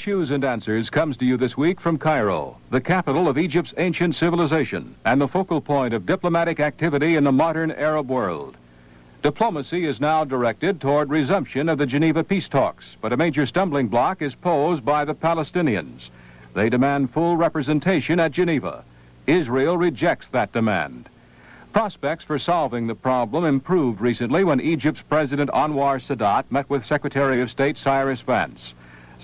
Issues and Answers comes to you this week from Cairo, the capital of Egypt's ancient civilization and the focal point of diplomatic activity in the modern Arab world. Diplomacy is now directed toward resumption of the Geneva peace talks, but a major stumbling block is posed by the Palestinians. They demand full representation at Geneva. Israel rejects that demand. Prospects for solving the problem improved recently when Egypt's President Anwar Sadat met with Secretary of State Cyrus Vance.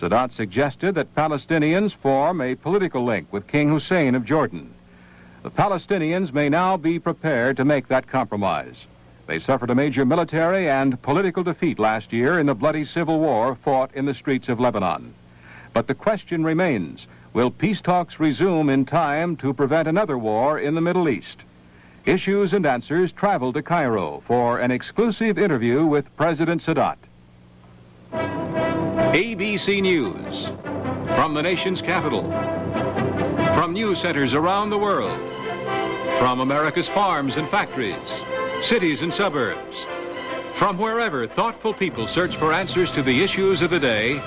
Sadat suggested that Palestinians form a political link with King Hussein of Jordan. The Palestinians may now be prepared to make that compromise. They suffered a major military and political defeat last year in the bloody civil war fought in the streets of Lebanon. But the question remains, will peace talks resume in time to prevent another war in the Middle East? Issues and Answers traveled to Cairo for an exclusive interview with President Sadat. ABC News, from the nation's capital, from news centers around the world, from America's farms and factories, cities and suburbs, from wherever thoughtful people search for answers to the issues of the day,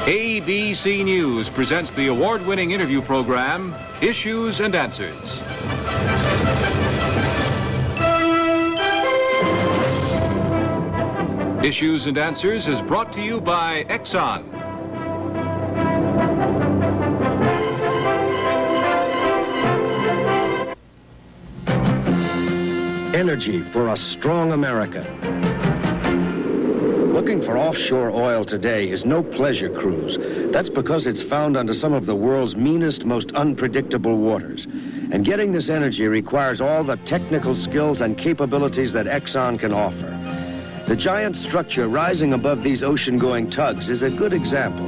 ABC News presents the award-winning interview program, Issues and Answers. Issues and Answers is brought to you by Exxon. Energy for a strong America. Looking for offshore oil today is no pleasure cruise. That's because it's found under some of the world's meanest, most unpredictable waters. And getting this energy requires all the technical skills and capabilities that Exxon can offer. The giant structure rising above these ocean-going tugs is a good example.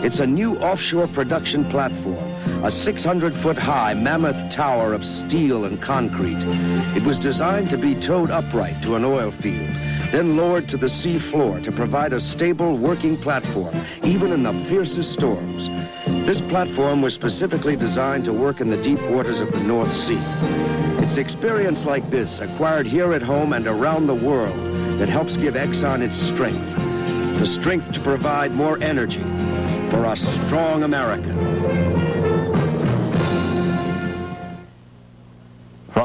It's a new offshore production platform, a 600-foot-high mammoth tower of steel and concrete. It was designed to be towed upright to an oil field, then lowered to the sea floor to provide a stable working platform, even in the fiercest storms. This platform was specifically designed to work in the deep waters of the North Sea. It's experience like this, acquired here at home and around the world, that helps give Exxon its strength. The strength to provide more energy for a strong America.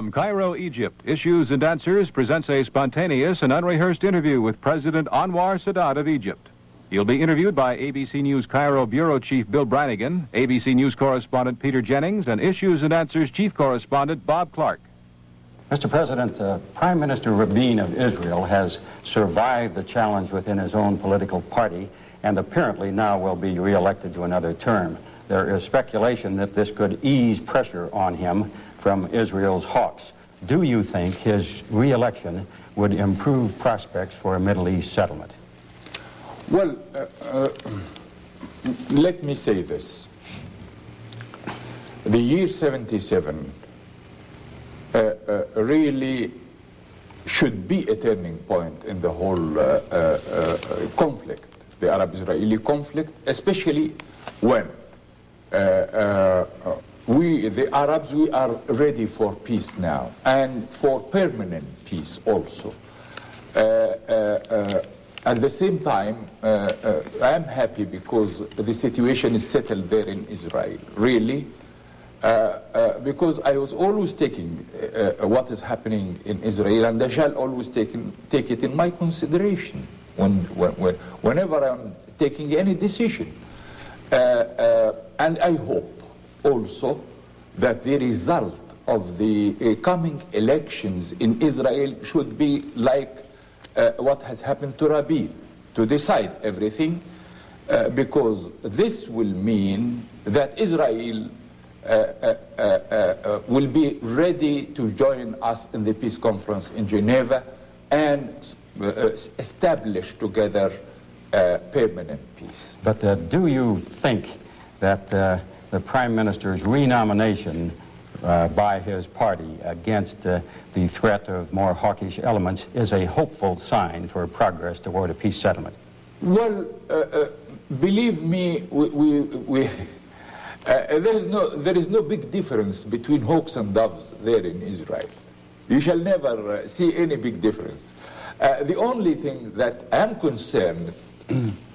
From Cairo, Egypt, Issues and Answers presents a spontaneous and unrehearsed interview with President Anwar Sadat of Egypt. He'll be interviewed by ABC News Cairo Bureau Chief Bill Brannigan, ABC News correspondent Peter Jennings, and Issues and Answers Chief Correspondent Bob Clark. Mr. President, Prime Minister Rabin of Israel has survived the challenge within his own political party and apparently now will be reelected to another term. There is speculation that this could ease pressure on him from Israel's hawks. Do you think his re-election would improve prospects for a Middle East settlement? Well, let me say this. The year 77 really should be a turning point in the whole conflict, the Arab-Israeli conflict, especially when we, the Arabs, we are ready for peace now, and for permanent peace also. At the same time, I am happy because the situation is settled there in Israel, really, because I was always taking what is happening in Israel, and I shall always take it in my consideration whenever I'm taking any decision. And I hope also that the result of the coming elections in Israel should be like what has happened to Rabin, to decide everything, because this will mean that Israel will be ready to join us in the peace conference in Geneva and establish together permanent peace. But do you think that the Prime Minister's renomination by his party against the threat of more hawkish elements is a hopeful sign for progress toward a peace settlement? Well, believe me, there is no big difference between hawks and doves there in Israel. You shall never see any big difference. The only thing that I'm concerned,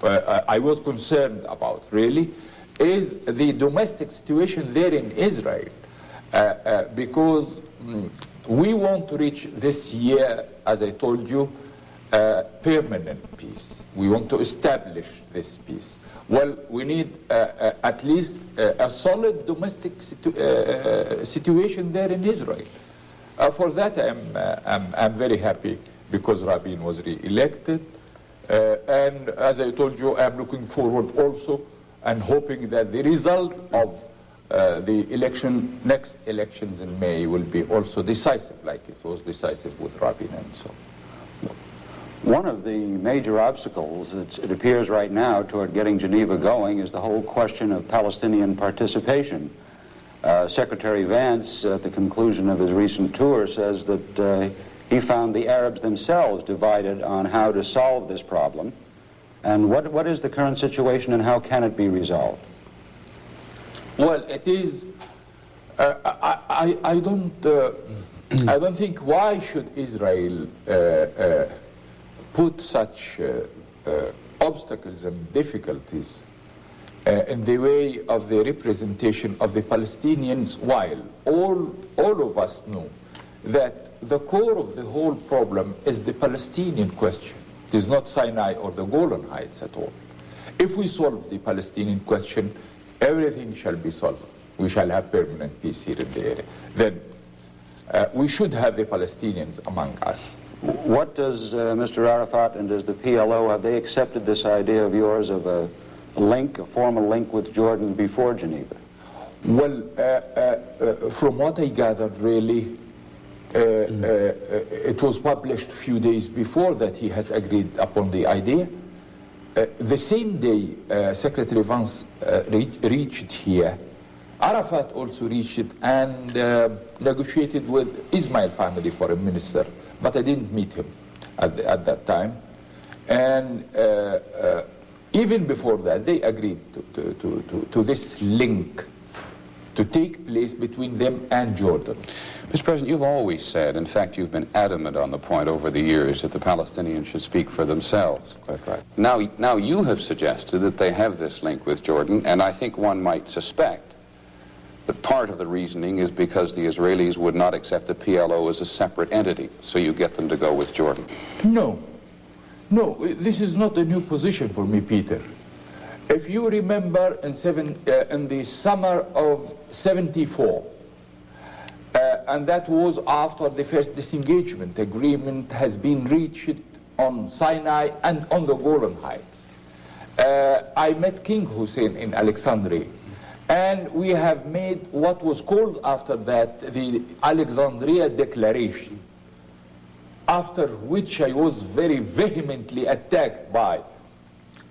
I was concerned about really, is the domestic situation there in Israel. Because we want to reach this year, as I told you, permanent peace. We want to establish this peace. Well, we need at least a solid domestic situation there in Israel. For that, I'm very happy because Rabin was re-elected. And as I told you, I'm looking forward also and hoping that the result of the next elections in May will be also decisive, like it was decisive with Rabin and so on. One of the major obstacles, it appears right now, toward getting Geneva going is the whole question of Palestinian participation. Secretary Vance, at the conclusion of his recent tour, says that he found the Arabs themselves divided on how to solve this problem. And what is the current situation and how can it be resolved? Well, it is. I don't think why should Israel put such obstacles and difficulties in the way of the representation of the Palestinians, while all of us know that the core of the whole problem is the Palestinian question. It is not Sinai or the Golan Heights at all. If we solve the Palestinian question, everything shall be solved. We shall have permanent peace here in the area. Then we should have the Palestinians among us. What does Mr. Arafat and does the PLO, have they accepted this idea of yours of a formal link with Jordan before Geneva? Well, from what I gathered, really, it was published a few days before that he has agreed upon the idea. The same day Secretary Vance reached here, Arafat also reached it and negotiated with Ismail family foreign minister, but I didn't meet him at that time. And even before that, they agreed to this link to take place between them and Jordan. Mr. President, you've always said, in fact, you've been adamant on the point over the years, that the Palestinians should speak for themselves. Quite right. Now you have suggested that they have this link with Jordan, and I think one might suspect that part of the reasoning is because the Israelis would not accept the PLO as a separate entity, so you get them to go with Jordan. No. No, this is not a new position for me, Peter. If you remember in the summer of '74, and that was after the first disengagement agreement has been reached on Sinai and on the Golan Heights, I met King Hussein in Alexandria, and we have made what was called after that the Alexandria Declaration, after which I was very vehemently attacked by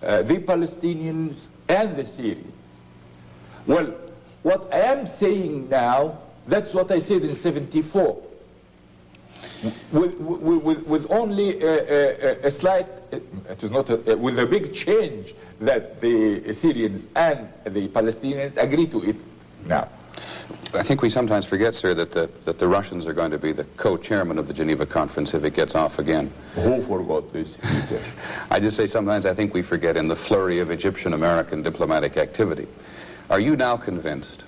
the Palestinians and the Syrians. Well, what I am saying now, that's what I said in '74. With only a slight, it is not with a big change that the Syrians and the Palestinians agree to it now. I think we sometimes forget, sir, that the Russians are going to be the co-chairman of the Geneva Conference if it gets off again. Who forgot this? I just say sometimes I think we forget in the flurry of Egyptian-American diplomatic activity. Are you now convinced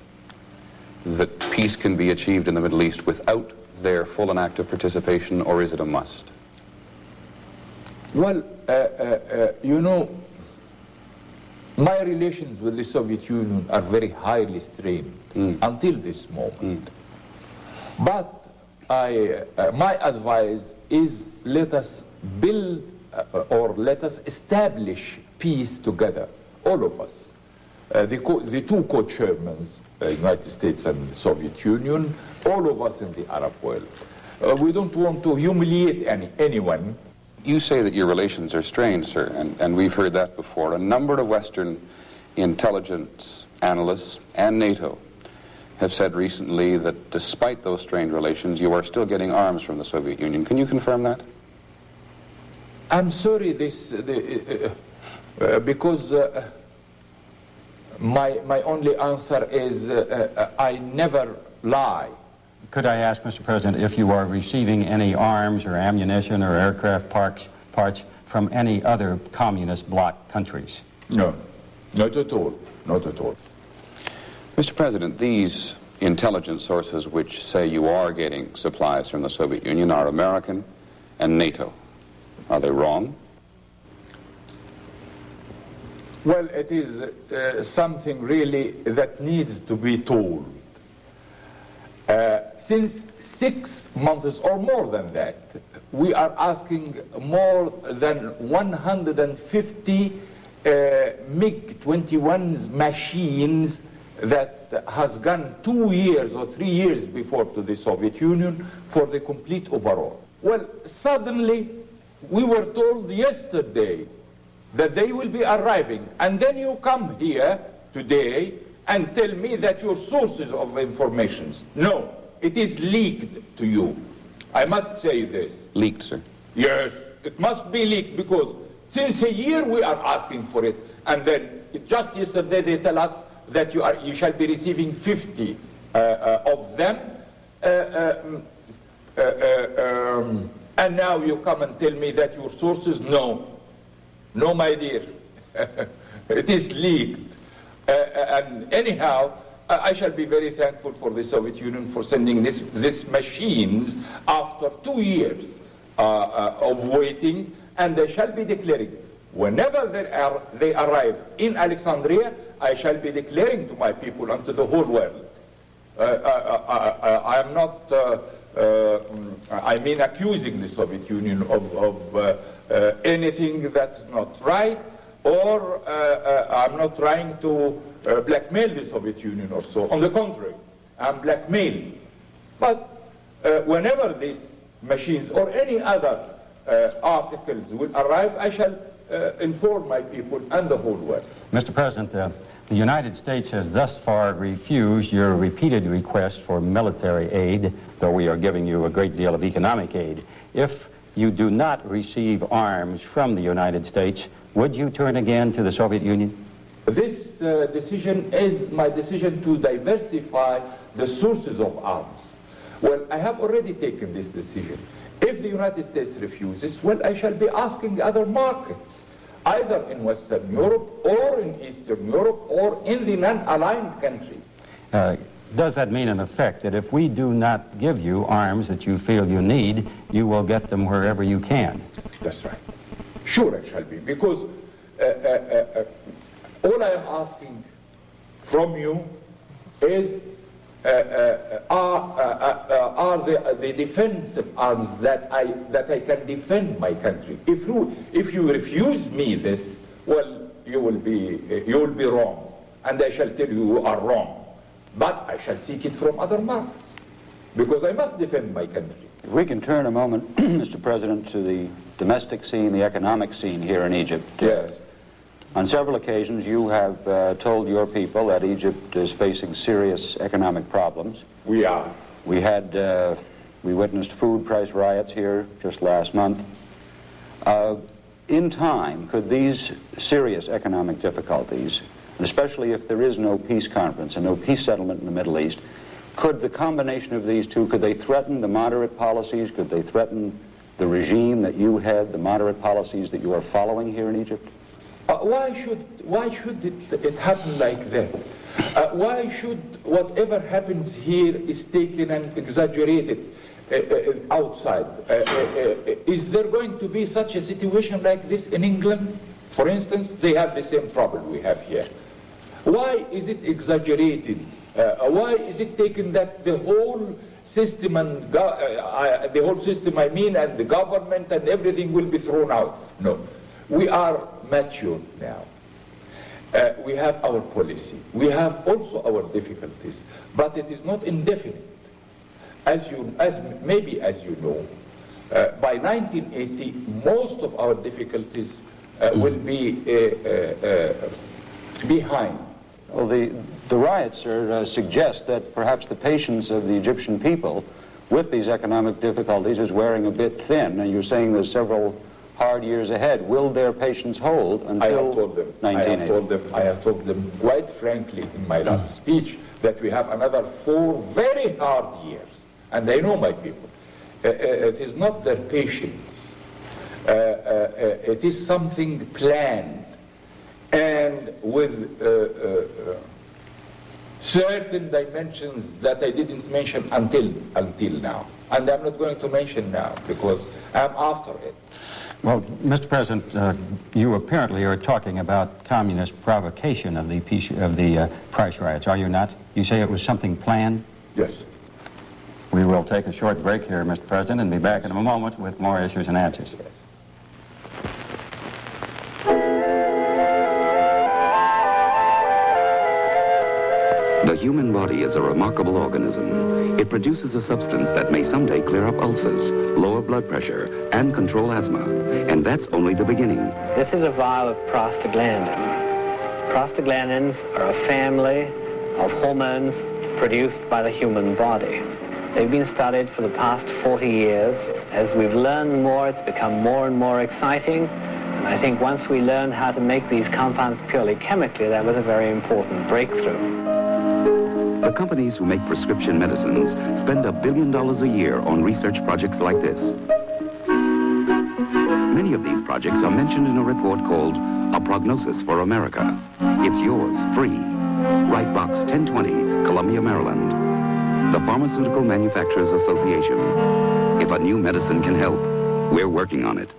that peace can be achieved in the Middle East without their full and active participation, or is it a must? Well, you know, my relations with the Soviet Union are very highly strained until this moment. But my advice is let us build or let us establish peace together, all of us. The two co-chairmen, United States and Soviet Union, all of us in the Arab world. We don't want to humiliate anyone. You say that your relations are strained, sir, and we've heard that before. A number of Western intelligence analysts and NATO have said recently that despite those strained relations, you are still getting arms from the Soviet Union. Can you confirm that? I'm sorry, because my only answer is I never lie. Could I ask, Mr. President, if you are receiving any arms or ammunition or aircraft parts from any other communist bloc countries? No, not at all, not at all. Mr. President, these intelligence sources which say you are getting supplies from the Soviet Union are American and NATO. Are they wrong? Well, it is something really that needs to be told. Since 6 months or more than that, we are asking more than 150 MiG-21 machines that has gone 2 years or 3 years before to the Soviet Union for the complete overhaul. Well, suddenly we were told yesterday that they will be arriving, and then you come here today and tell me that your sources of information. No, it is leaked to you. I must say this. Leaked, sir? Yes, it must be leaked because since a year we are asking for it, and then just yesterday they tell us that you shall be receiving 50 of them, and now you come and tell me that your sources, no, my dear, it is leaked. And anyhow, I shall be very thankful for the Soviet Union for sending these machines after 2 years of waiting, and they shall be declaring. Whenever they arrive in Alexandria, I shall be declaring to my people and to the whole world. I am not, accusing the Soviet Union of anything that's not right, or I'm not trying to blackmail the Soviet Union or so. On the contrary, I'm blackmailing. But whenever these machines or any other articles will arrive, I shall inform my people and the whole world. Mr. President, the United States has thus far refused your repeated request for military aid, though we are giving you a great deal of economic aid. If you do not receive arms from the United States, would you turn again to the Soviet Union? This decision is my decision to diversify the sources of arms. Well, I have already taken this decision. If the United States refuses, well, I shall be asking other markets, either in Western Europe or in Eastern Europe or in the non-aligned countries. does that mean, in effect, that if we do not give you arms that you feel you need, you will get them wherever you can? That's right. Sure it shall be, because all I am asking from you is are the defensive arms that I can defend my country. If you refuse me this, well, you will be wrong, and I shall tell you are wrong. But I shall seek it from other markets, because I must defend my country. If we can turn a moment, Mr. President, to the domestic scene, the economic scene here in Egypt. Yes. On several occasions, you have told your people that Egypt is facing serious economic problems. We are. We witnessed food price riots here just last month. In time, could these serious economic difficulties, especially if there is no peace conference and no peace settlement in the Middle East, could the combination of these two, could they threaten the moderate policies, could they threaten the regime that you had, the moderate policies that you are following here in Egypt? Why should it happen like that? Why should whatever happens here is taken and exaggerated outside? Is there going to be such a situation like this in England? For instance, they have the same problem we have here. Why is it exaggerated? Why is it taken that the whole system and and the government and everything will be thrown out? No. We are mature now. We have our policy. We have also our difficulties, but it is not indefinite. As you know, by 1980, most of our difficulties will be behind. Well, the riots suggest that perhaps the patience of the Egyptian people with these economic difficulties is wearing a bit thin, and you're saying there's several hard years ahead. Will their patience hold until I have told them. 1980? I have told them quite frankly in my last speech that we have another 4 very hard years, and I know my people. It is not their patience. It is something planned, and with certain dimensions that I didn't mention until now, and I'm not going to mention now because I'm after it. Well, Mr. President, you apparently are talking about communist provocation of the price riots, are you not? You say it was something planned? Yes. We will take a short break here, Mr. President, and be back in a moment with more issues and answers. The human body is a remarkable organism. It produces a substance that may someday clear up ulcers, lower blood pressure, and control asthma. And that's only the beginning. This is a vial of prostaglandin. Prostaglandins are a family of hormones produced by the human body. They've been studied for the past 40 years. As we've learned more, it's become more and more exciting. And I think once we learned how to make these compounds purely chemically, that was a very important breakthrough. The companies who make prescription medicines spend $1 billion a year on research projects like this. Many of these projects are mentioned in a report called A Prognosis for America. It's yours, free. Write Box 1020, Columbia, Maryland. The Pharmaceutical Manufacturers Association. If a new medicine can help, we're working on it.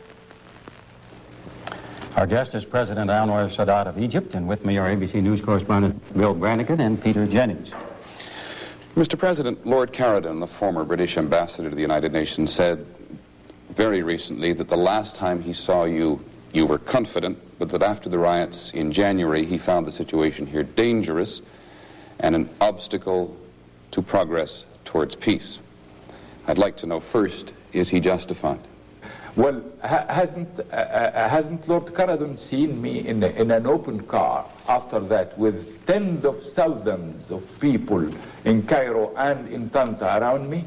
Our guest is President Anwar Sadat of Egypt, and with me are ABC News correspondent Bill Brannigan and Peter Jennings. Mr. President, Lord Caradon, the former British ambassador to the United Nations, said very recently that the last time he saw you, you were confident, but that after the riots in January, he found the situation here dangerous and an obstacle to progress towards peace. I'd like to know first, is he justified? Well, hasn't Lord Caradon seen me in an open car after that with tens of thousands of people in Cairo and in Tanta around me?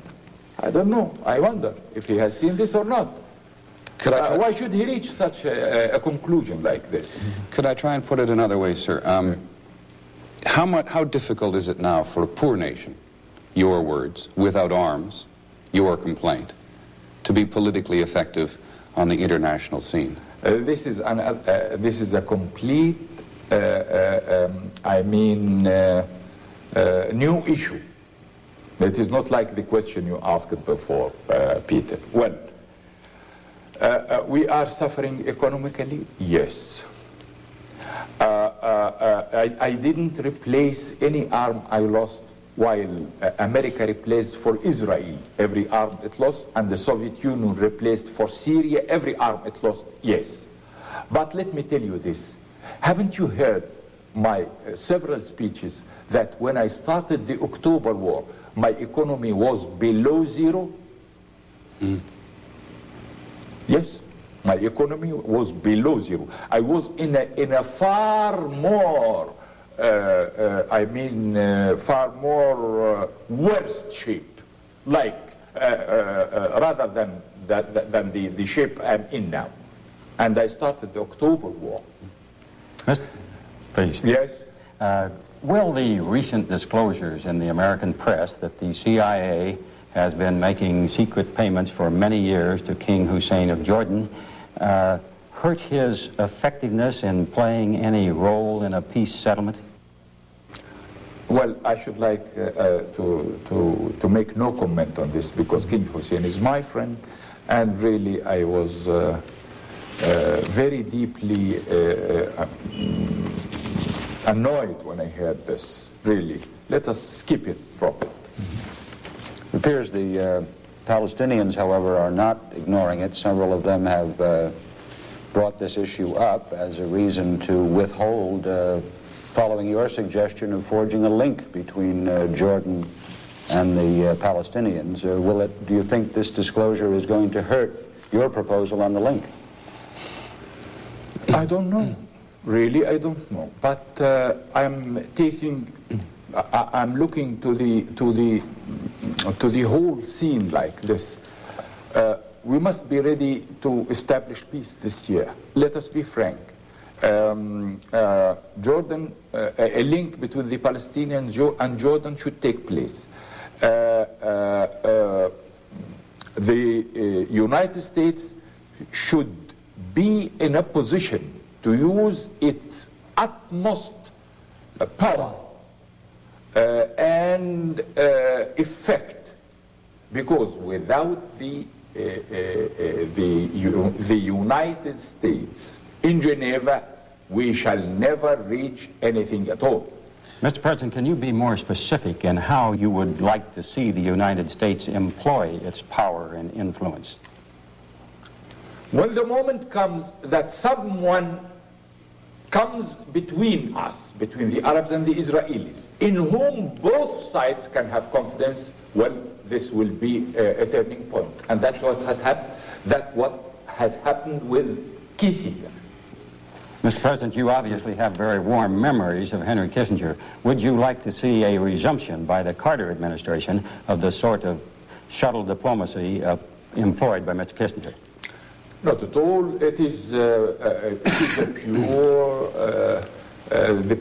I don't know. I wonder if he has seen this or not. Why should he reach such a conclusion like this? Could I try and put it another way, sir? How difficult is it now for a poor nation, your words, without arms, your complaint, to be politically effective on the international scene? This is a complete, new issue It is not like the question you asked before, Peter. Well, we are suffering economically, yes. I didn't replace any arm I lost while America replaced for Israel every arm it lost, and the Soviet Union replaced for Syria every arm it lost, yes. But let me tell you this. Haven't you heard my several speeches that when I started the October War, my economy was below zero? Yes, my economy was below zero. I was in a far more, far more worse shape, like rather than the shape I'm in now. And I started the October War. Please. Yes. Will the recent disclosures in the American press that the CIA has been making secret payments for many years to King Hussein of Jordan hurt his effectiveness in playing any role in a peace settlement? Well, I should like to make no comment on this, because King Hussein is my friend, and really I was very deeply annoyed when I heard this, really. Let us skip it from it. It appears the Palestinians, however, are not ignoring it. Several of them have brought this issue up as a reason to withhold, following your suggestion of forging a link between Jordan and the Palestinians. Do you think this disclosure is going to hurt your proposal on the link? I don't know. Really, I don't know. But I'm looking to the whole scene like this. We must be ready to establish peace this year. Let us be frank. Jordan, a link between the Palestinians and Jordan should take place. The United States should be in a position to use its utmost power and effect, because without the United States in Geneva, we shall never reach anything at all. Mr. President, can you be more specific in how you would like to see the United States employ its power and influence? When the moment comes that someone comes between us, between the Arabs and the Israelis, in whom both sides can have confidence, well, this will be a turning point. And that's what has happened with Kissinger. Mr. President, you obviously have very warm memories of Henry Kissinger. Would you like to see a resumption by the Carter administration of the sort of shuttle diplomacy employed by Mr. Kissinger? Not at all. It is the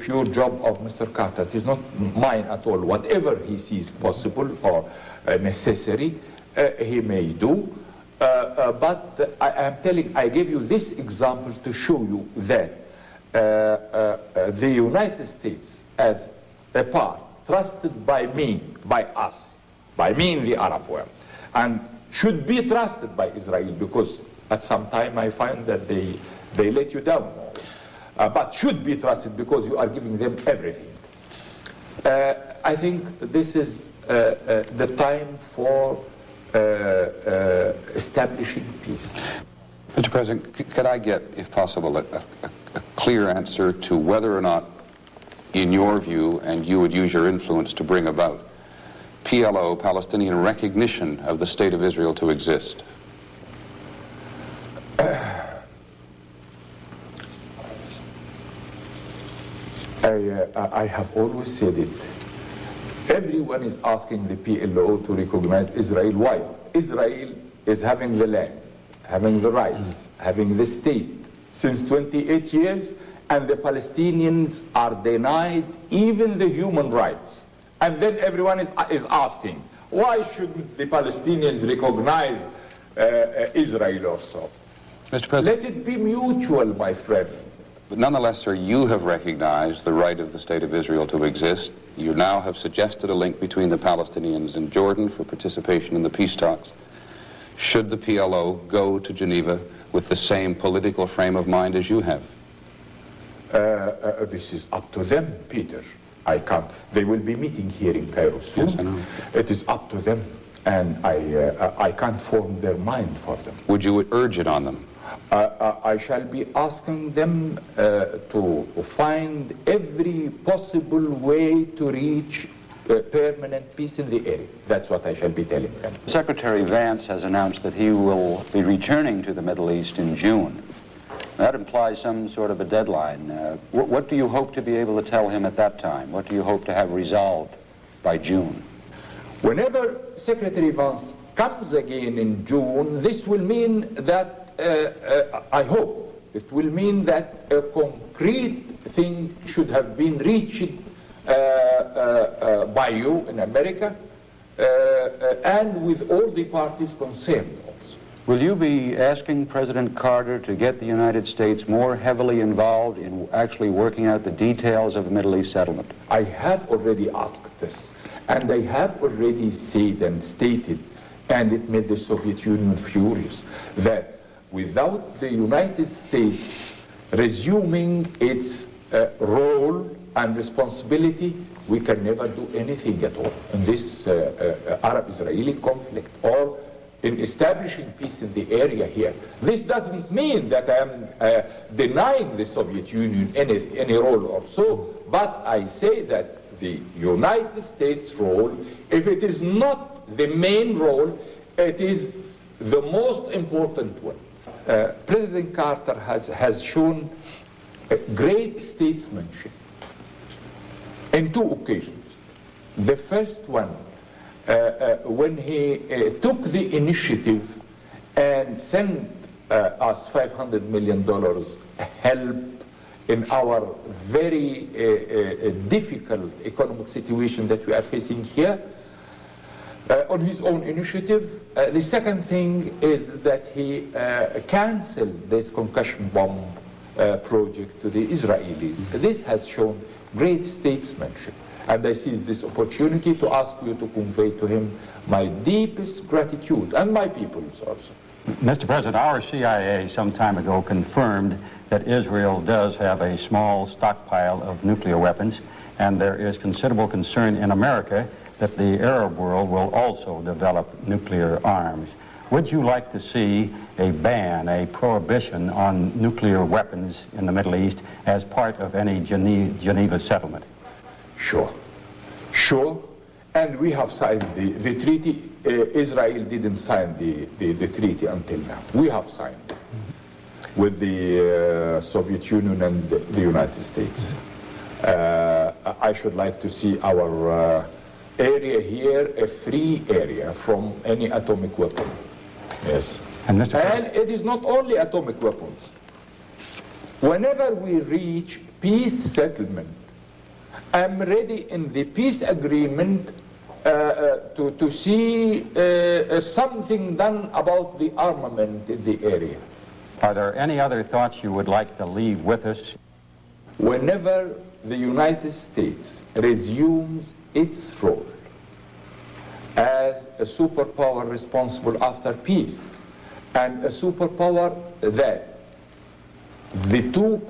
pure job of Mr. Carter. It is not mine at all. Whatever he sees possible or necessary, he may do. But I gave you this example to show you that the United States, as a part trusted by me, by us, by me in the Arab world, and should be trusted by Israel, because at some time I find that they let you down, but should be trusted because you are giving them everything. I think this is the time for establishing peace. Mr. President, could I get, if possible, a clear answer to whether or not, in your view, and you would use your influence to bring about, PLO, Palestinian recognition of the State of Israel to exist? I have always said it. Everyone is asking the PLO to recognize Israel. Why? Israel is having the land, having the rights, having the state since 28 years, and the Palestinians are denied even the human rights. And then everyone is asking, why shouldn't the Palestinians recognize Israel also? Mr. President. Let it be mutual, my friend. But nonetheless, sir, you have recognized the right of the State of Israel to exist. You now have suggested a link between the Palestinians and Jordan for participation in the peace talks. Should the PLO go to Geneva with the same political frame of mind as you have? This is up to them, Peter. I can't. They will be meeting here in Cairo soon. Yes, I know. It is up to them, and I can't form their mind for them. Would you urge it on them? I shall be asking them to find every possible way to reach permanent peace in the area. That's what I shall be telling them. Secretary Vance has announced that he will be returning to the Middle East in June. That implies some sort of a deadline. What do you hope to be able to tell him at that time? What do you hope to have resolved by June? Whenever Secretary Vance comes again in June, this will mean that, I hope, it will mean that a concrete thing should have been reached by you in America and with all the parties concerned also. Will you be asking President Carter to get the United States more heavily involved in actually working out the details of the Middle East settlement? I have already asked this, and I have already said and stated, and it made the Soviet Union furious, that without the United States resuming its role and responsibility, we can never do anything at all in this Arab-Israeli conflict or in establishing peace in the area here. This doesn't mean that I am denying the Soviet Union any role or so, but I say that the United States role, if it is not the main role, it is the most important one. President Carter has shown great statesmanship in two occasions. The first one, when he took the initiative and sent us $500 million help in our very difficult economic situation that we are facing here, on his own initiative. The second thing is that he canceled this concussion bomb project to the Israelis. This has shown great statesmanship. And I seize this opportunity to ask you to convey to him my deepest gratitude, and my people's also. Mr. President, our CIA some time ago confirmed that Israel does have a small stockpile of nuclear weapons, and there is considerable concern in America that the Arab world will also develop nuclear arms. Would you like to see a ban, a prohibition on nuclear weapons in the Middle East as part of any Geneva settlement? Sure. Sure. And we have signed the treaty. Israel didn't sign the treaty until now. We have signed it with the Soviet Union and the United States. I should like to see our area here a free area from any atomic weapon. Yes. And it is not only atomic weapons. Whenever we reach peace settlement, I'm ready in the peace agreement to see something done about the armament in the area. Are there any other thoughts you would like to leave with us? Whenever the United States resumes its role as a superpower responsible after peace, and a superpower that the two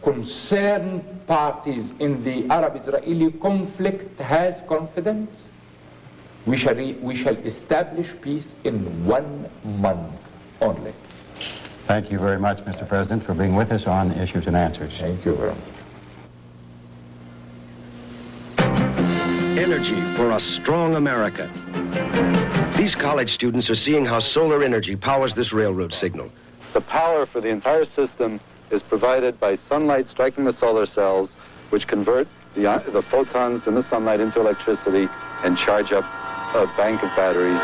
concerned parties in the Arab-Israeli conflict has confidence, we shall establish peace in 1 month only. Thank you very much, Mr. President, for being with us on Issues and Answers. Thank you very much. Energy for a strong America. These college students are seeing how solar energy powers this railroad signal. The power for the entire system is provided by sunlight striking the solar cells, which convert the photons in the sunlight into electricity and charge up a bank of batteries.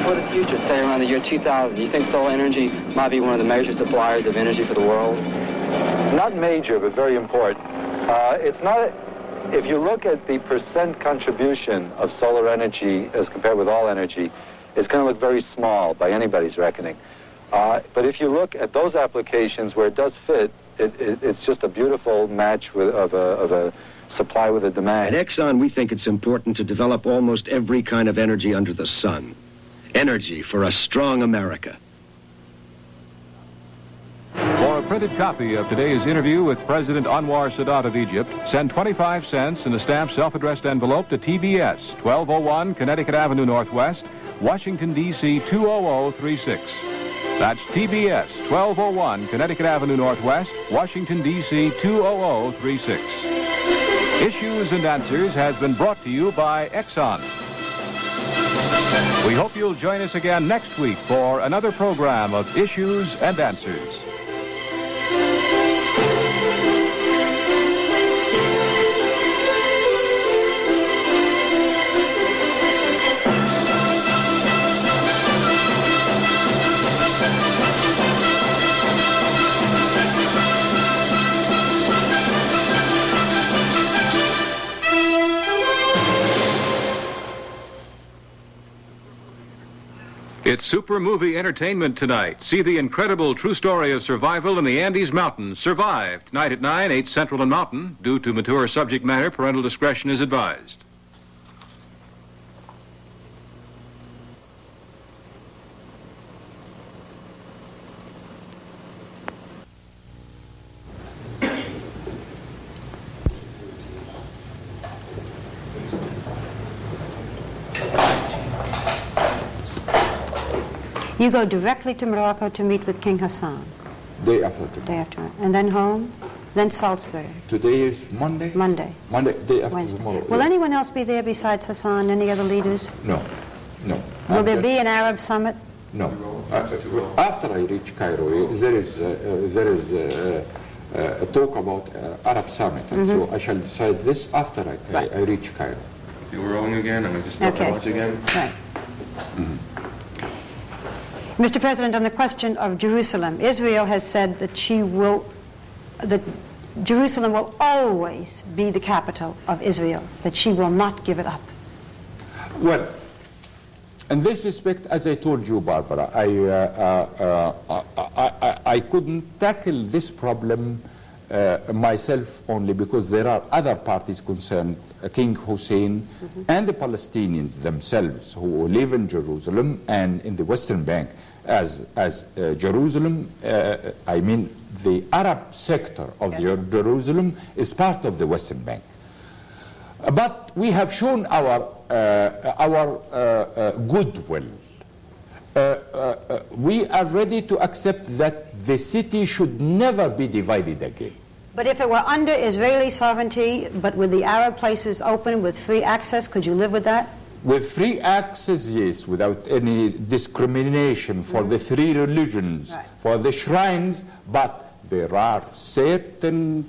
For the future, say around the year 2000, do you think solar energy might be one of the major suppliers of energy for the world? Not major, but very important. It's not. If you look at the percent contribution of solar energy as compared with all energy, it's going to look very small by anybody's reckoning. But if you look at those applications where it does fit, it's just a beautiful match of a supply with a demand. At Exxon, we think it's important to develop almost every kind of energy under the sun. Energy for a strong America. For a printed copy of today's interview with President Anwar Sadat of Egypt, send 25 cents in a stamped self-addressed envelope to TBS, 1201 Connecticut Avenue Northwest, Washington, D.C. 20036. That's TBS, 1201 Connecticut Avenue Northwest, Washington, D.C. 20036. Issues and Answers has been brought to you by Exxon. We hope you'll join us again next week for another program of Issues and Answers. It's super movie entertainment tonight. See the incredible true story of survival in the Andes Mountains. Survive. Tonight at 9, 8 Central and Mountain. Due to mature subject matter, parental discretion is advised. You go directly to Morocco to meet with King Hassan. Day after tomorrow. Day after tomorrow. And then home, then Salzburg. Today is Monday? Monday. Monday, day after Wednesday. tomorrow. Will anyone else be there besides Hassan, any other leaders? No, no. Will there be an Arab summit? No. After I reach Cairo, there is a talk about Arab summit, and so I shall decide this after I reach Cairo. You were rolling again, and we just start to watch again? Right. Mr. President, on the question of Jerusalem, Israel has said that that Jerusalem will always be the capital of Israel, that she will not give it up. Well, in this respect, as I told you, Barbara, I couldn't tackle this problem myself only because there are other parties concerned, King Hussein and the Palestinians themselves who live in Jerusalem and in the Western Bank. As Jerusalem, I mean the Arab sector of Jerusalem is part of the Western Bank. But we have shown our goodwill. We are ready to accept that the city should never be divided again. But if it were under Israeli sovereignty, but with the Arab places open with free access, could you live with that? With free access, yes, without any discrimination for the three religions, for the shrines, but there are certain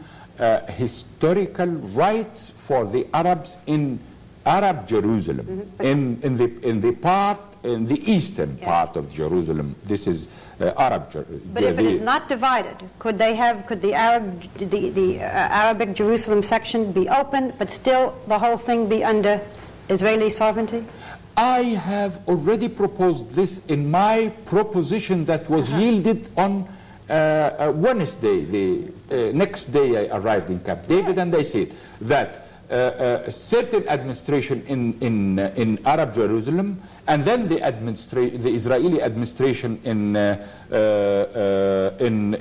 historical rights for the Arabs in Arab Jerusalem, in the eastern part of Jerusalem. This is Arab Jerusalem. But if it is not divided, could the Arabic Jerusalem section be open, but still the whole thing be under Israeli sovereignty? I have already proposed this in my proposition that was yielded on Wednesday, the next day I arrived in Camp David, and I said that certain administration in Arab Jerusalem, and then the Israeli administration in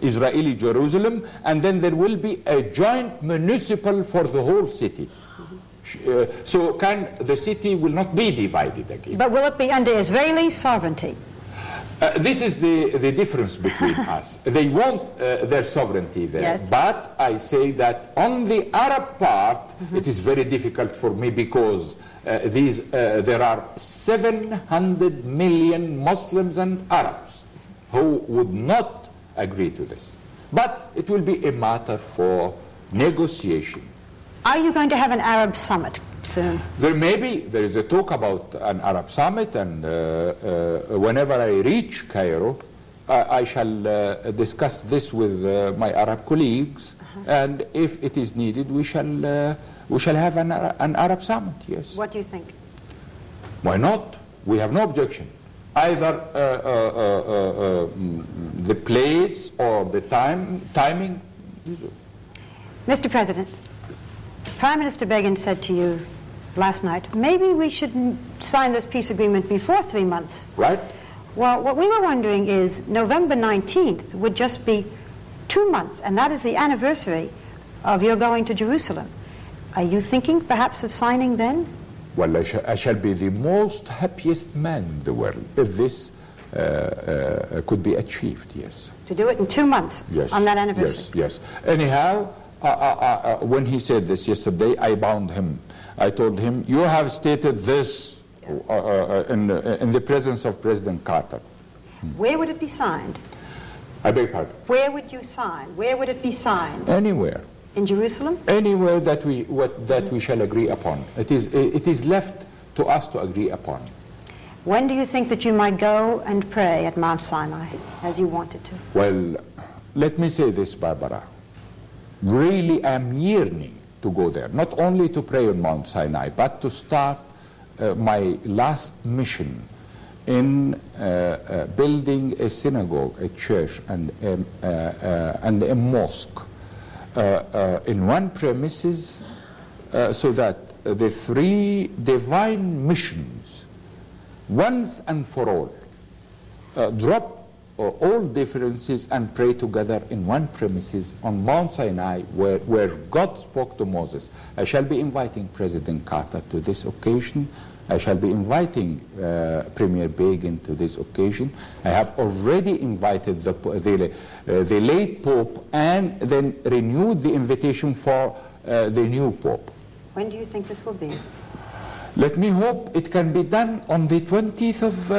Israeli Jerusalem, and then there will be a joint municipal for the whole city. So the city will not be divided again. But will it be under Israeli sovereignty? This is the difference between us. They want their sovereignty there. Yes. But I say that on the Arab part, it is very difficult for me because there are 700 million Muslims and Arabs who would not agree to this. But it will be a matter for negotiation. Are you going to have an Arab summit soon? There is a talk about an Arab summit, and whenever I reach Cairo, I shall discuss this with my Arab colleagues, and if it is needed, we shall have an Arab summit, yes. What do you think? Why not? We have no objection. either the place or the timing. Mr. President, Prime Minister Begin said to you last night, maybe we should sign this peace agreement before 3 months. Right. Well, what we were wondering is November 19th would just be 2 months, and that is the anniversary of your going to Jerusalem. Are you thinking perhaps of signing then? Well, I shall be the most happiest man in the world if this could be achieved, yes. To do it in 2 months, yes, on that anniversary? Yes, yes. Anyhow, when he said this yesterday, I bound him. I told him, you have stated this in the presence of President Carter. Where would it be signed? I beg pardon? Where would you sign? Where would it be signed? Anywhere. In Jerusalem? Anywhere that we shall agree upon. It is left to us to agree upon. When do you think that you might go and pray at Mount Sinai, as you wanted to? Well, let me say this, Barbara. Really, I'm yearning to go there, not only to pray on Mount Sinai, but to start my last mission in building a synagogue, a church, and a mosque in one premises, so that the three divine missions, once and for all, drop all differences and pray together in one premises on Mount Sinai where God spoke to Moses. I shall be inviting President Carter to this occasion. I shall be inviting Premier Begin to this occasion. I have already invited the late Pope and then renewed the invitation for the new Pope. When do you think this will be? Let me hope it can be done on the 20th of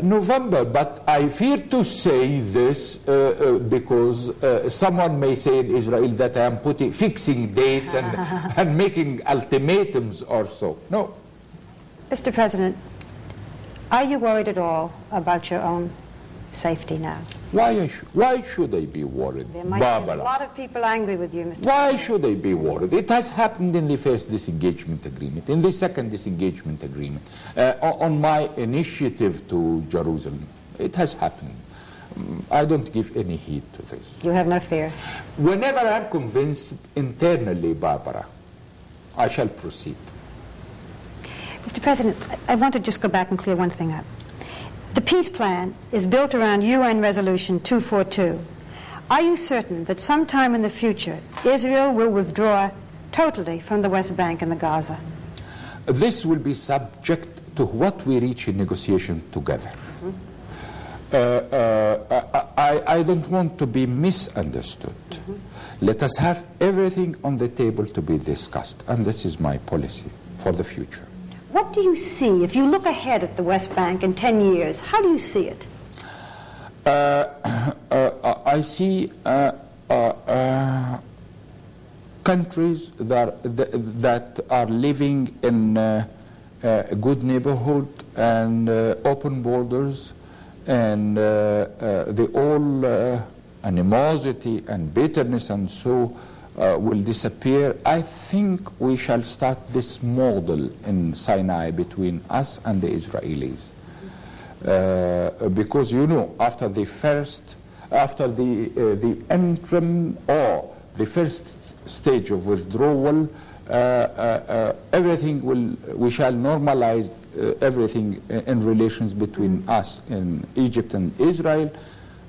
November, but I fear to say this because someone may say in Israel that I am fixing dates and making ultimatums or so. No. Mr. President, are you worried at all about your own safety now? Why should I be worried, There might Barbara? be a lot of people angry with you, Mr. Why President. should I be worried? It has happened in the first disengagement agreement, in the second disengagement agreement, on my initiative to Jerusalem. It has happened. I don't give any heed to this. You have no fear? Whenever I'm convinced internally, Barbara, I shall proceed. Mr. President, I want to just go back and clear one thing up. The peace plan is built around UN Resolution 242. Are you certain that sometime in the future Israel will withdraw totally from the West Bank and the Gaza? This will be subject to what we reach in negotiation together. I don't want to be misunderstood. Let us have everything on the table to be discussed, and this is my policy for the future. What do you see? If you look ahead at the West Bank in 10 years, how do you see it? I see countries that are living in a good neighborhood and open borders, and the all animosity and bitterness and so will disappear. I think we shall start this model in Sinai between us and the Israelis. Because, you know, after the interim or the first stage of withdrawal, we shall normalize everything in relations between us in Egypt and Israel.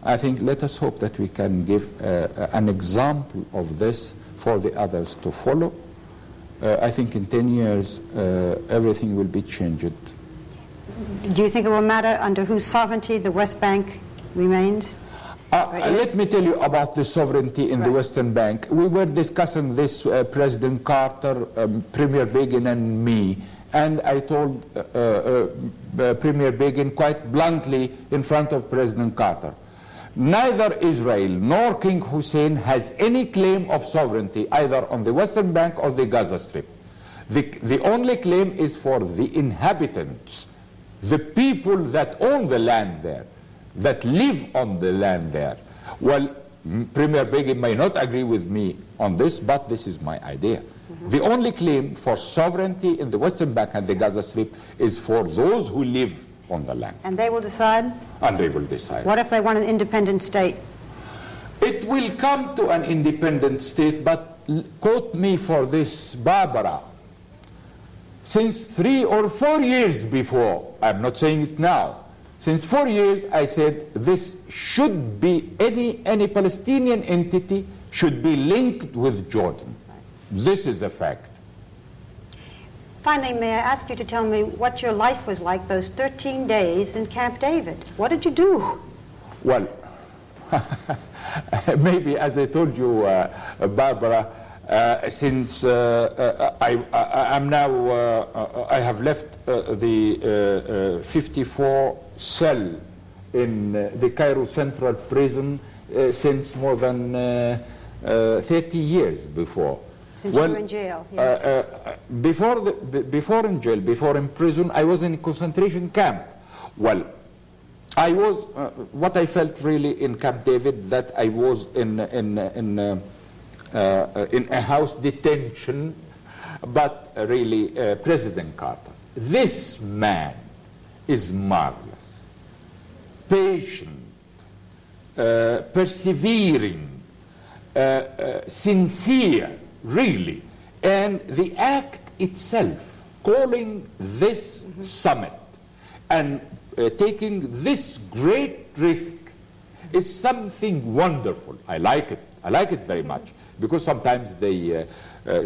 I think let us hope that we can give an example of this for the others to follow. I think in 10 years everything will be changed. Do you think it will matter under whose sovereignty the West Bank remains? Let me tell you about the sovereignty in the Western Bank. We were discussing this, President Carter, Premier Begin and me, and I told Premier Begin quite bluntly in front of President Carter, neither Israel nor King Hussein has any claim of sovereignty either on the Western Bank or the Gaza Strip. The only claim is for the inhabitants, the people that own the land there, that live on the land there. Well, Premier Begin may not agree with me on this, but this is my idea. The only claim for sovereignty in the Western Bank and the Gaza Strip is for those who live on the land. And they will decide? And they will decide. What if they want an independent state? It will come to an independent state, but quote me for this, Barbara. Since 3 or 4 years before, I'm not saying it now, since 4 years I said this should be, any Palestinian entity should be linked with Jordan. This is a fact. Finally, may I ask you to tell me what your life was like those 13 days in Camp David? What did you do? Well, maybe as I told you, Barbara, since I'm now, I have left the 54 cell in the Cairo Central Prison since more than 30 years before. Since you were in jail, yes. Before in jail, before in prison, I was in a concentration camp. Well, I was, what I felt really in Camp David, that I was in a house detention, but really President Carter. This man is marvelous, patient, persevering, sincere, really. And the act itself, calling this summit and taking this great risk is something wonderful. I like it. I like it very much, because sometimes they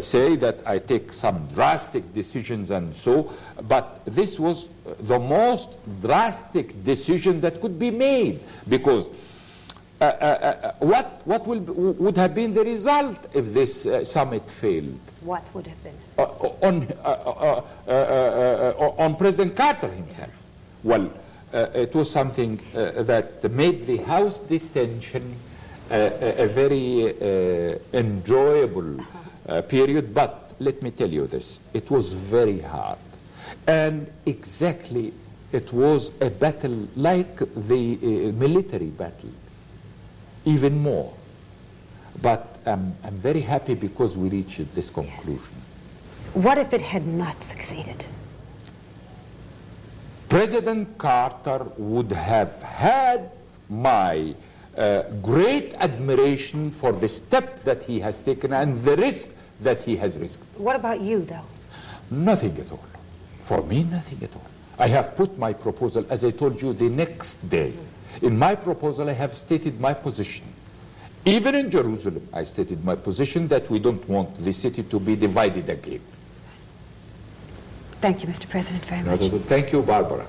say that I take some drastic decisions and so, but this was the most drastic decision that could be made, because what would have been the result if this summit failed? What would have been? On President Carter himself. Well, it was something that made the house detention a very enjoyable period, but let me tell you this, it was very hard. And exactly, it was a battle like the military battles, even more. But I'm very happy because we reached this conclusion. Yes. What if it had not succeeded? President Carter would have had my great admiration for the step that he has taken and the risk that he has risked. What about you, though? Nothing at all. For me, nothing at all. I have put my proposal, as I told you, the next day. In my proposal, I have stated my position. Even in Jerusalem, I stated my position that we don't want the city to be divided again. Thank you, Mr. President, very much. Thank you, Barbara.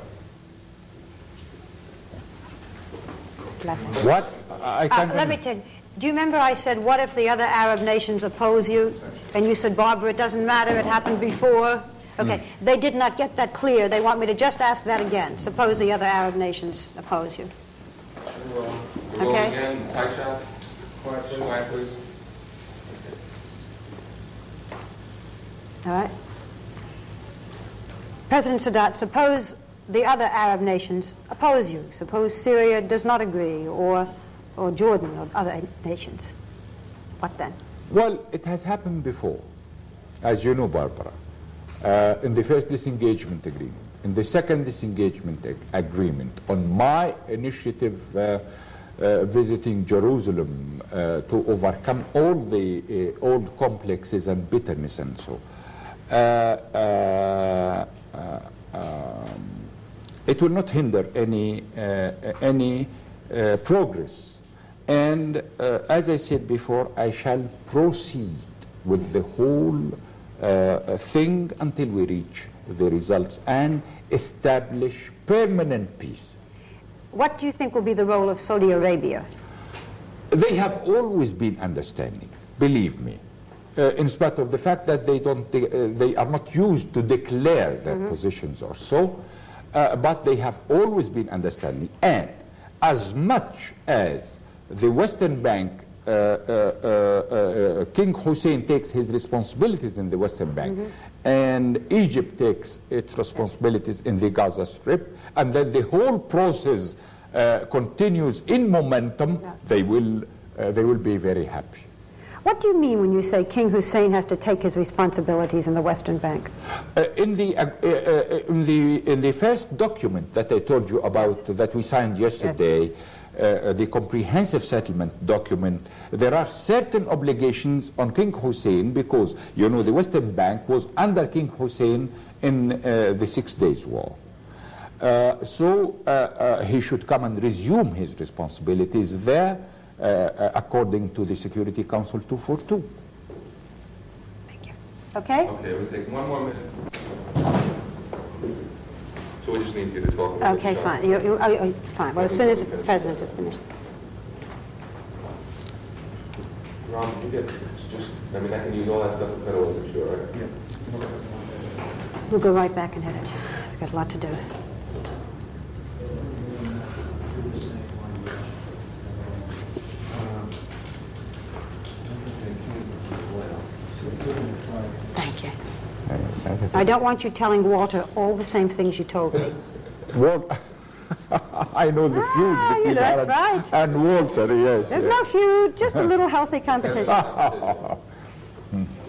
What? I can't let me tell you. Do you remember I said, what if the other Arab nations oppose you? And you said, Barbara, it doesn't matter, it happened before. Okay, They did not get that clear. They want me to just ask that again. Suppose the other Arab nations oppose you. Okay. Again, Aisha, quiet, please. All right. President Sadat, suppose the other Arab nations oppose you. Suppose Syria does not agree, or Jordan, or other nations. What then? Well, it has happened before, as you know, Barbara. In the first disengagement agreement, in the second disengagement agreement, on my initiative visiting Jerusalem to overcome all the old complexes and bitterness and so. It will not hinder any progress. And as I said before, I shall proceed with the whole thing until we reach the results and establish permanent peace. What do you think will be the role of Saudi Arabia? They have always been understanding, believe me, in spite of the fact that they are not used to declare their positions or so, but they have always been understanding. And as much as the Western Bank, King Hussein takes his responsibilities in the Western Bank, and Egypt takes its responsibilities in the Gaza Strip, and then the whole process continues in momentum, they will be very happy. What do you mean when you say King Hussein has to take his responsibilities in the Western Bank? In the first document that I told you about, yes, that we signed yesterday, yes, the comprehensive settlement document, there are certain obligations on King Hussein because, you know, the Western Bank was under King Hussein in the 6 Days War. So he should come and resume his responsibilities there according to the Security Council 242. Thank you. Okay? Okay, we'll take one more minute. So we just need you to talk about okay, fine. Fine. Well, as soon as the President is finished. Ron, you get just, I mean, I can use all that stuff for federal, I'm sure, right? Yeah. We'll go right back and hit it. We've got a lot to do. Thank you. I don't want you telling Walter all the same things you told me. Well, I know the feud between that's Aaron right. and Walter, yes. There's no feud, just a little healthy competition. Do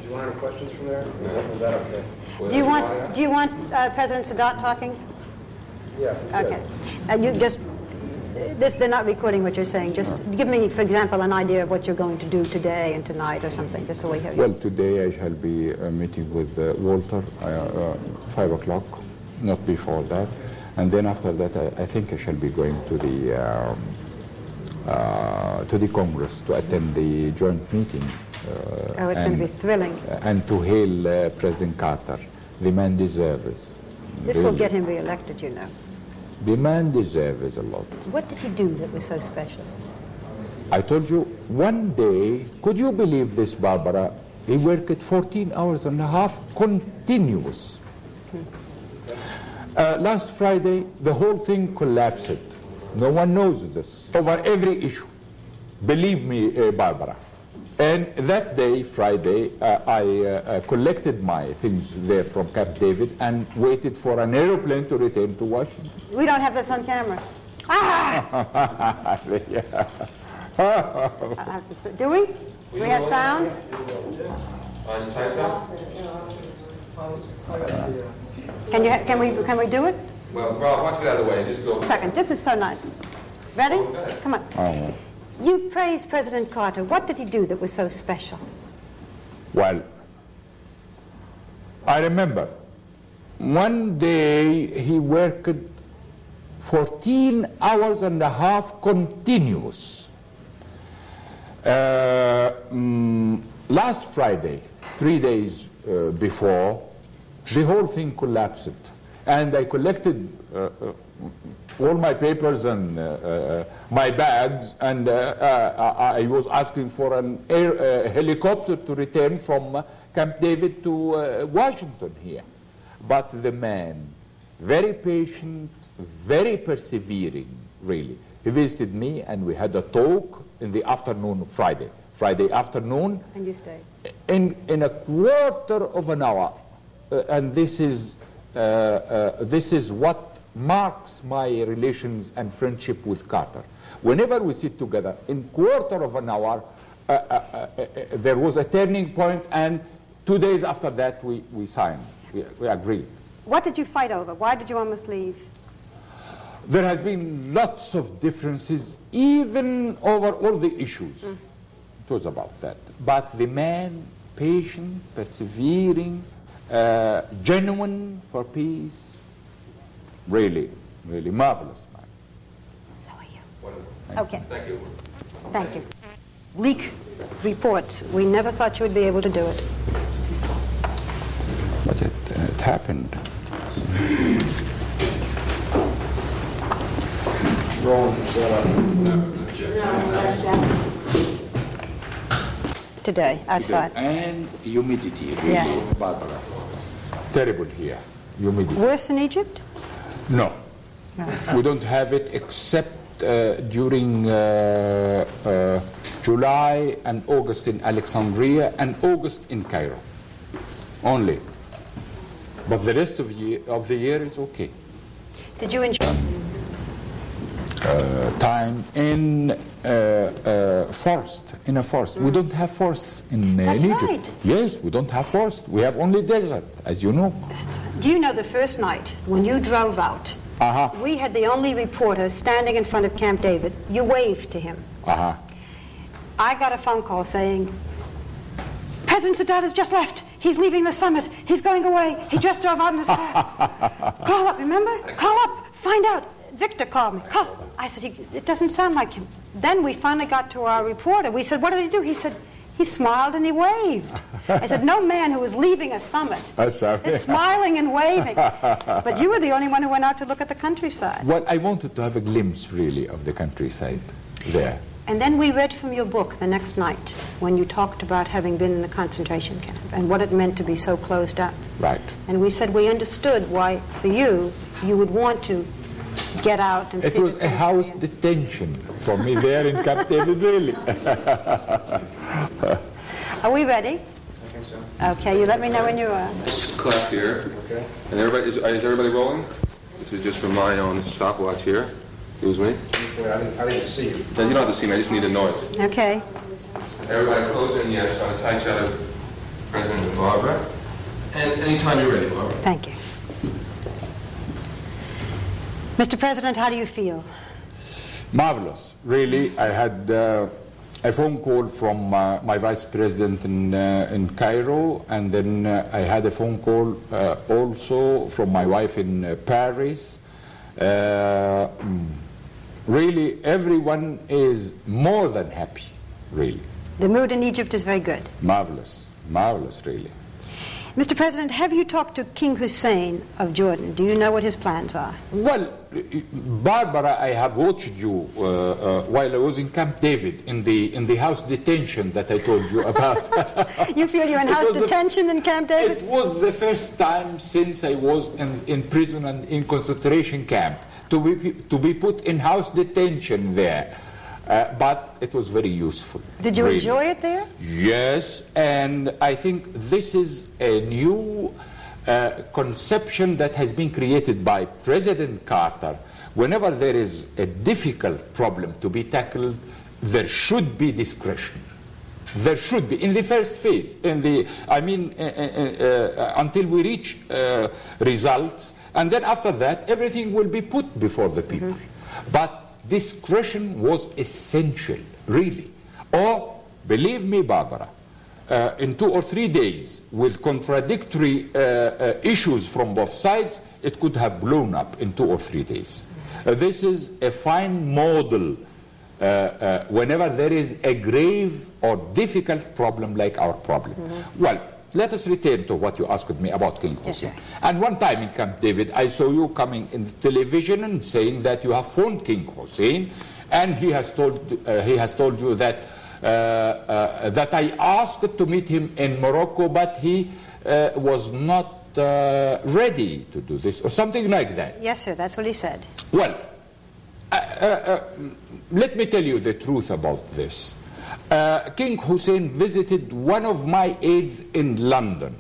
you want any questions from there? Is that okay? Do you want President Sadat talking? Yeah. Okay. You just, they're not recording what you're saying. Just give me, for example, an idea of what you're going to do today and tonight or something, just so we hear you. Well, today I shall be meeting with Walter 5 o'clock, not before that. And then after that, I think I shall be going to the Congress to attend the joint meeting. It's going to be thrilling. And to hail President Carter. The man deserves. This will get him re-elected, you know. The man deserves a lot. What did he do that was so special? I told you, one day, could you believe this, Barbara? He worked 14 hours and a half continuous. Last Friday, the whole thing collapsed. No one knows this. Over every issue. Believe me, Barbara. And that day, Friday, I collected my things there from Camp David and waited for an aeroplane to return to Washington. We don't have this on camera. Ah! Do we? Do we have sound? Can we do it? Well, Ralph, why don't you get out of the way? Just go. Second. This is so nice. Ready? Come on. You've praised President Carter. What did he do that was so special? Well, I remember one day he worked 14 hours and a half continuous. Last Friday, 3 days before, the whole thing collapsed. And I collected all my papers and my bags, and I was asking for an helicopter to return from Camp David to Washington here. But the man, very patient, very persevering, really. He visited me and we had a talk in the afternoon of Friday afternoon. And you stayed? In a quarter of an hour. And this is what marks my relations and friendship with Carter. Whenever we sit together, in quarter of an hour, there was a turning point, and 2 days after that, we signed. We agreed. What did you fight over? Why did you almost leave? There has been lots of differences, even over all the issues. It was about that. But the man, patient, persevering, genuine for peace, really, really marvelous man. So are you. Wonderful. Okay. Thank you. Thank you. Leak reports. We never thought you would be able to do it. But it happened. Today, outside. And humidity, really, yes. Barbara. Terrible here, humidity. Worse than Egypt? No. We don't have it except during July and August in Alexandria and August in Cairo. Only. But the rest of the year is okay. Did you enjoy? time in forest, in a forest. We don't have forests in Egypt. Right. Yes, we don't have forest. We have only desert, as you know. Do you know the first night when you drove out, we had the only reporter standing in front of Camp David. You waved to him. I got a phone call saying, President Sadat has just left. He's leaving the summit. He's going away. He just drove out in his car. Call up, remember? Call up. Find out. Victor called me. Call. I said, it doesn't sound like him. Then we finally got to our reporter. We said, what did he do? He said, he smiled and he waved. I said, no man who is leaving a summit is smiling and waving. But you were the only one who went out to look at the countryside. Well, I wanted to have a glimpse, really, of the countryside there. And then we read from your book the next night when you talked about having been in the concentration camp and what it meant to be so closed up. Right. And we said we understood why, for you, you would want to get out and see. It was a house detention for me there in Camp David, really. Are we ready? I think so. Okay, you let me know when you are. Just clap here. Okay. And everybody, is everybody rolling? This is just for my own stopwatch here. Excuse me. I didn't see you. Then you don't have to see me, I just need a noise. Okay. Everybody close in, yes, on a tight shot of President and Barbara. And anytime you're ready, Barbara. Thank you. Mr. President, how do you feel? Marvelous. Really, I had a phone call from my vice president in Cairo, and then I had a phone call also from my wife in Paris. Really, everyone is more than happy, really. The mood in Egypt is very good. Marvelous, marvelous, really. Mr. President, have you talked to King Hussein of Jordan? Do you know what his plans are? Well, Barbara, I have watched you while I was in Camp David in the house detention that I told you about. You feel you're in house detention in Camp David? It was the first time since I was in prison and in concentration camp to be put in house detention there. But it was very useful. Did you enjoy it there? Yes, and I think this is a new conception that has been created by President Carter. Whenever there is a difficult problem to be tackled, there should be discretion. There should be, in the first phase, until we reach results, and then after that, everything will be put before the people. But discretion was essential, really. Or, believe me, Barbara, in 2 or 3 days, with contradictory issues from both sides, it could have blown up in 2 or 3 days. This is a fine model whenever there is a grave or difficult problem like our problem. Well, let us return to what you asked me about King Hussein. Yes, and one time in Camp David, I saw you coming in the television and saying that you have phoned King Hussein, and he has told you that that I asked to meet him in Morocco, but he was not ready to do this, or something like that. Yes, sir, that's what he said. Well, let me tell you the truth about this. King Hussein visited one of my aides in London,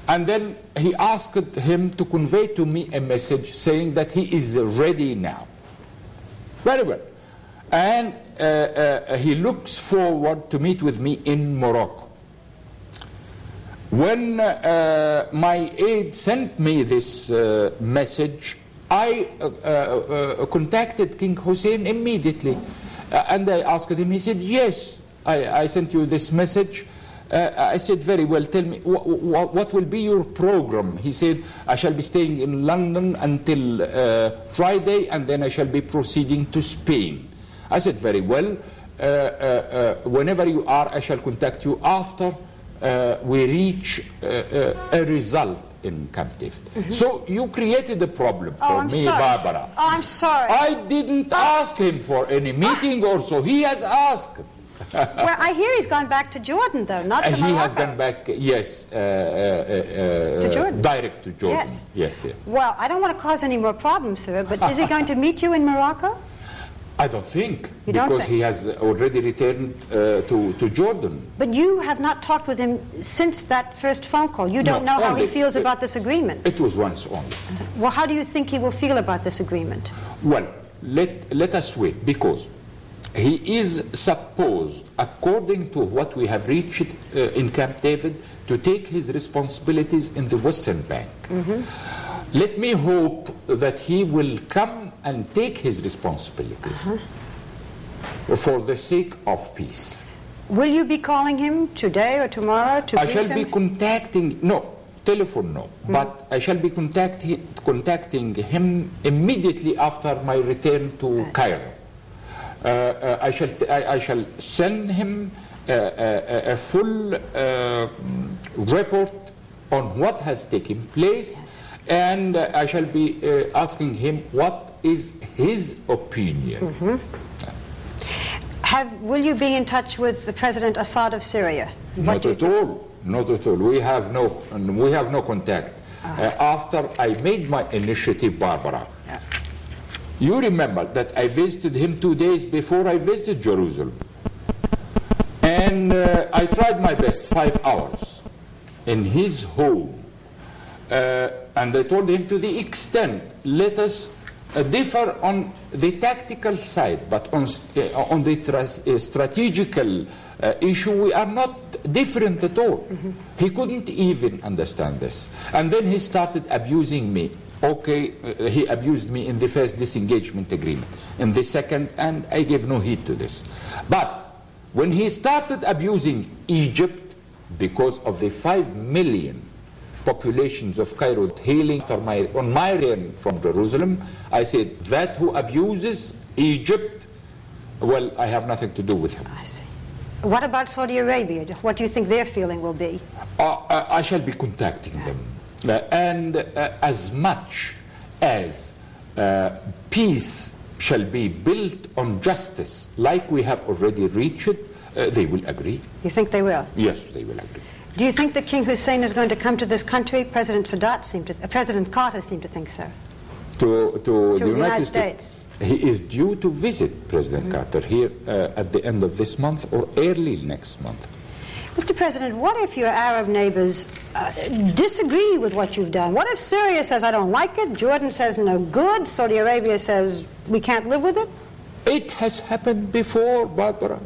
and then he asked him to convey to me a message saying that he is ready now. Very well. And he looks forward to meet with me in Morocco. When my aide sent me this message, I contacted King Hussein immediately. And I asked him, he said, yes, I sent you this message. I said, very well, tell me, what will be your program? He said, I shall be staying in London until Friday, and then I shall be proceeding to Spain. I said, very well, whenever you are, I shall contact you after we reach a result in Camp David. So you created a problem for me, Barbara. Oh, I'm sorry. I didn't ask him for any meeting or so. He has asked. Well, I hear he's gone back to Jordan, though, not to Morocco. He has gone back, yes, to Jordan. Direct to Jordan. Yes. Yes, yes. Well, I don't want to cause any more problems, sir, but is he going to meet you in Morocco? I don't think, you don't because think? he has already returned to Jordan. But you have not talked with him since that first phone call. You don't know how he feels about this agreement. It was once only. Well, how do you think he will feel about this agreement? Well, let us wait, because he is supposed, according to what we have reached in Camp David, to take his responsibilities in the Western Bank. Let me hope that he will come and take his responsibilities for the sake of peace. Will you be calling him today or tomorrow to I brief shall him? be contacting, no, telephone no, but I shall be contacting him immediately after my return to Cairo. I shall send him a full report on what has taken place, and I shall be asking him what is his opinion. Will you be in touch with the President Assad of Syria? Not at all. Not at all. We have no contact. After I made my initiative, Barbara, you remember that I visited him 2 days before I visited Jerusalem. And I tried my best, 5 hours, in his home. And I told him, to the extent, let us differ on the tactical side, but on the strategical issue, we are not different at all. He couldn't even understand this. And then he started abusing me. Okay, he abused me in the first disengagement agreement. In the second, and I gave no heed to this. But when he started abusing Egypt, because of the 5 million populations of Cairo hailing on my return from Jerusalem, I said, that who abuses Egypt, well, I have nothing to do with him. I see. What about Saudi Arabia? What do you think their feeling will be? I shall be contacting them. And as much as peace shall be built on justice, like we have already reached, they will agree. You think they will? Yes, they will agree. Do you think that King Hussein is going to come to this country? President Carter seemed to think so. To the United States. He is due to visit President Carter here at the end of this month or early next month. Mr. President, what if your Arab neighbors disagree with what you've done? What if Syria says, I don't like it, Jordan says no good, Saudi Arabia says we can't live with it? It has happened before, Barbara.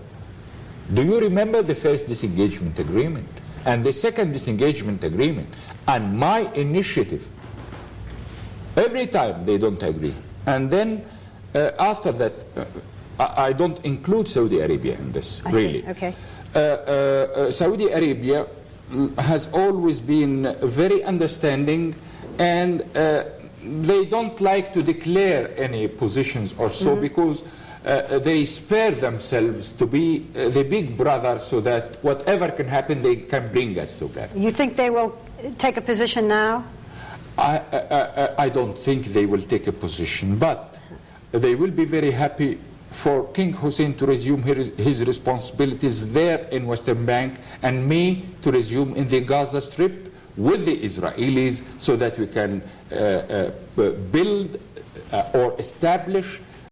Do you remember the first disengagement agreement and the second disengagement agreement and my initiative? Every time they don't agree. And then after that, I don't include Saudi Arabia in this, really. Okay. Saudi Arabia has always been very understanding, and they don't like to declare any positions or so, because they spare themselves to be the big brother, so that whatever can happen, they can bring us together. You think they will take a position now? I don't think they will take a position, but they will be very happy for King Hussein to resume his responsibilities there in Western Bank, and me to resume in the Gaza Strip with the Israelis, so that we can build or establish